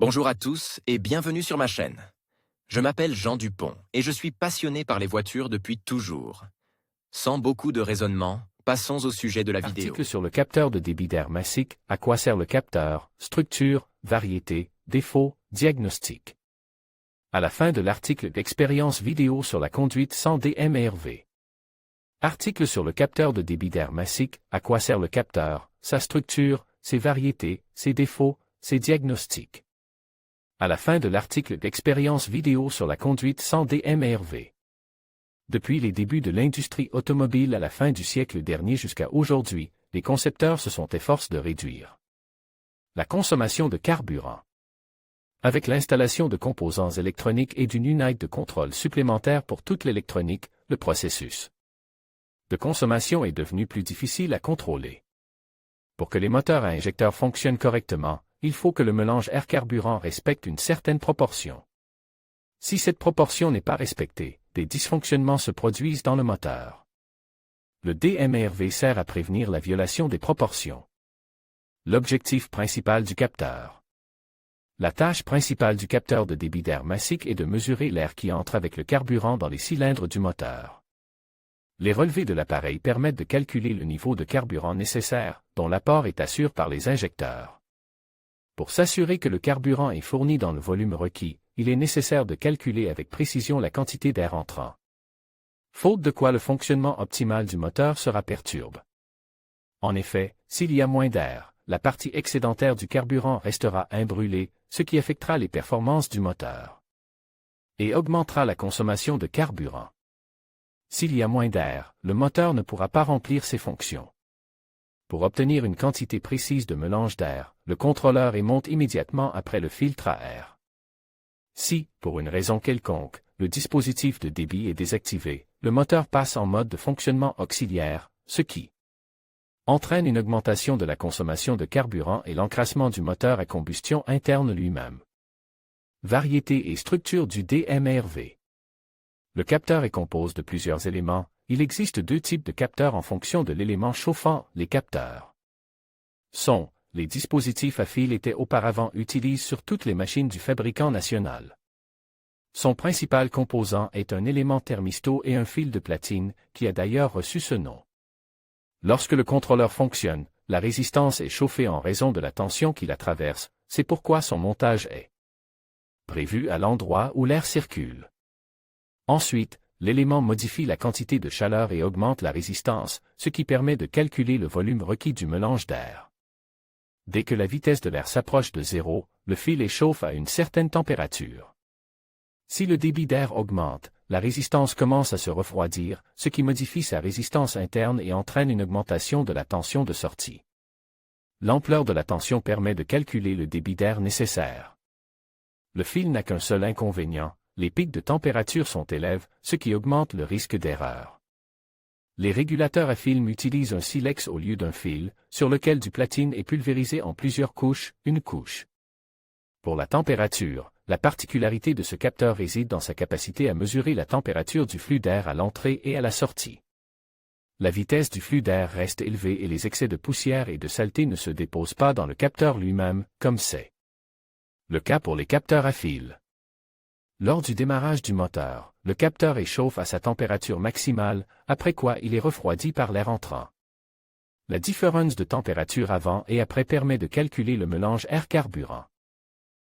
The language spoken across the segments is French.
Bonjour à tous et bienvenue sur ma chaîne. Je m'appelle Jean Dupont et je suis passionné par les voitures depuis toujours. Sans beaucoup de raisonnement, passons au sujet de la vidéo. Article sur le capteur de débit d'air massique, à quoi sert le capteur, structure, variété, défaut, diagnostic. À la fin de l'article d'expérience vidéo sur la conduite sans DMRV. Article sur le capteur de débit d'air massique, à quoi sert le capteur, sa structure, ses variétés, ses défauts, ses diagnostics. À la fin de l'article d'expérience vidéo sur la conduite sans DMRV. Depuis les débuts de l'industrie automobile à la fin du siècle dernier jusqu'à aujourd'hui, les concepteurs se sont efforcés de réduire la consommation de carburant. Avec l'installation de composants électroniques et d'une unité de contrôle supplémentaire pour toute l'électronique, le processus de consommation est devenu plus difficile à contrôler. Pour que les moteurs à injecteurs fonctionnent correctement, il faut que le mélange air-carburant respecte une certaine proportion. Si cette proportion n'est pas respectée, des dysfonctionnements se produisent dans le moteur. Le DMRV sert à prévenir la violation des proportions. L'objectif principal du capteur. La tâche principale du capteur de débit d'air massique est de mesurer l'air qui entre avec le carburant dans les cylindres du moteur. Les relevés de l'appareil permettent de calculer le niveau de carburant nécessaire, dont l'apport est assuré par les injecteurs. Pour s'assurer que le carburant est fourni dans le volume requis, il est nécessaire de calculer avec précision la quantité d'air entrant. Faute de quoi le fonctionnement optimal du moteur sera perturbé. En effet, s'il y a moins d'air, la partie excédentaire du carburant restera imbrûlée, ce qui affectera les performances du moteur. Et augmentera la consommation de carburant. S'il y a moins d'air, le moteur ne pourra pas remplir ses fonctions. Pour obtenir une quantité précise de mélange d'air, le contrôleur émonte immédiatement après le filtre à air. Si, pour une raison quelconque, le dispositif de débit est désactivé, le moteur passe en mode de fonctionnement auxiliaire, ce qui entraîne une augmentation de la consommation de carburant et l'encrassement du moteur à combustion interne lui-même. Variété et structure du DMRV. Le capteur est composé de plusieurs éléments. Il existe deux types de capteurs en fonction de l'élément chauffant. Les capteurs sont les dispositifs à fil étaient auparavant utilisés sur toutes les machines du fabricant national. Son principal composant est un élément thermistat et un fil de platine, qui a d'ailleurs reçu ce nom. Lorsque le contrôleur fonctionne, la résistance est chauffée en raison de la tension qui la traverse, c'est pourquoi son montage est prévu à l'endroit où l'air circule. Ensuite, l'élément modifie la quantité de chaleur et augmente la résistance, ce qui permet de calculer le volume requis du mélange d'air. Dès que la vitesse de l'air s'approche de zéro, le fil échauffe à une certaine température. Si le débit d'air augmente, la résistance commence à se refroidir, ce qui modifie sa résistance interne et entraîne une augmentation de la tension de sortie. L'ampleur de la tension permet de calculer le débit d'air nécessaire. Le fil n'a qu'un seul inconvénient. Les pics de température sont élevés, ce qui augmente le risque d'erreur. Les régulateurs à film utilisent un silex au lieu d'un fil, sur lequel du platine est pulvérisé en plusieurs couches, une couche. Pour la température, la particularité de ce capteur réside dans sa capacité à mesurer la température du flux d'air à l'entrée et à la sortie. La vitesse du flux d'air reste élevée et les excès de poussière et de saleté ne se déposent pas dans le capteur lui-même, comme c'est le cas pour les capteurs à fil. Lors du démarrage du moteur, le capteur échauffe à sa température maximale, après quoi il est refroidi par l'air entrant. La différence de température avant et après permet de calculer le mélange air-carburant.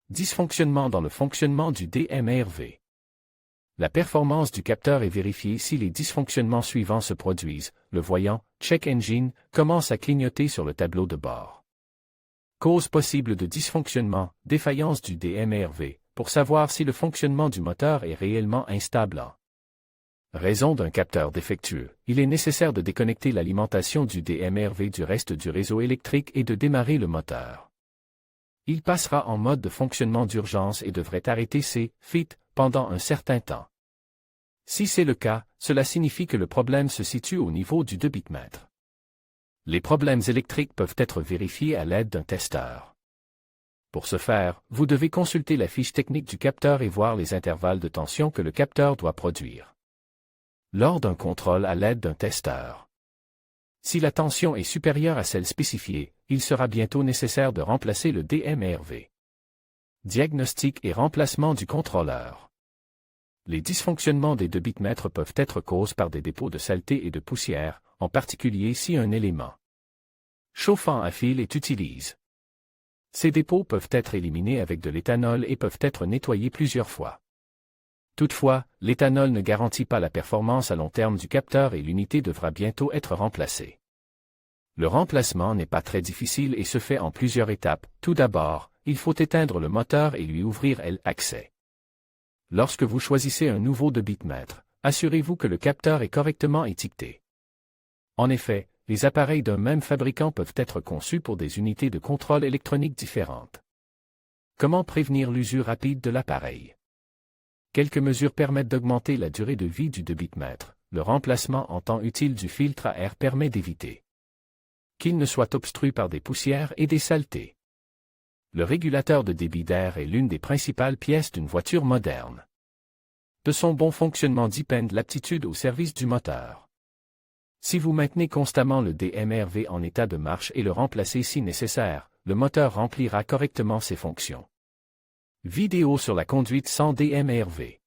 Dysfonctionnement dans le fonctionnement du DMRV. La performance du capteur est vérifiée si les dysfonctionnements suivants se produisent. Le voyant « Check Engine » commence à clignoter sur le tableau de bord. Cause possible de dysfonctionnement, défaillance du DMRV. Pour savoir si le fonctionnement du moteur est réellement instable en raison d'un capteur défectueux, il est nécessaire de déconnecter l'alimentation du DMRV du reste du réseau électrique et de démarrer le moteur. Il passera en mode de fonctionnement d'urgence et devrait arrêter ses FIT pendant un certain temps. Si c'est le cas, cela signifie que le problème se situe au niveau du débitmètre. Les problèmes électriques peuvent être vérifiés à l'aide d'un testeur. Pour ce faire, vous devez consulter la fiche technique du capteur et voir les intervalles de tension que le capteur doit produire. Lors d'un contrôle à l'aide d'un testeur. Si la tension est supérieure à celle spécifiée, il sera bientôt nécessaire de remplacer le DMRV. Diagnostic et remplacement du contrôleur. Les dysfonctionnements des deux bitmètres peuvent être causés par des dépôts de saleté et de poussière, en particulier si un élément chauffant à fil est utilisé. Ces dépôts peuvent être éliminés avec de l'éthanol et peuvent être nettoyés plusieurs fois. Toutefois, l'éthanol ne garantit pas la performance à long terme du capteur et l'unité devra bientôt être remplacée. Le remplacement n'est pas très difficile et se fait en plusieurs étapes. Tout d'abord, il faut éteindre le moteur et lui ouvrir l'accès. Lorsque vous choisissez un nouveau de bitmètre, assurez-vous que le capteur est correctement étiqueté. En effet, les appareils d'un même fabricant peuvent être conçus pour des unités de contrôle électronique différentes. Comment prévenir l'usure rapide de l'appareil? Quelques mesures permettent d'augmenter la durée de vie du 2 bitmètre. Le remplacement en temps utile du filtre à air permet d'éviter qu'il ne soit obstrué par des poussières et des saletés. Le régulateur de débit d'air est l'une des principales pièces d'une voiture moderne. De son bon fonctionnement dépend l'aptitude au service du moteur. Si vous maintenez constamment le DMRV en état de marche et le remplacez si nécessaire, le moteur remplira correctement ses fonctions. Vidéo sur la conduite sans DMRV.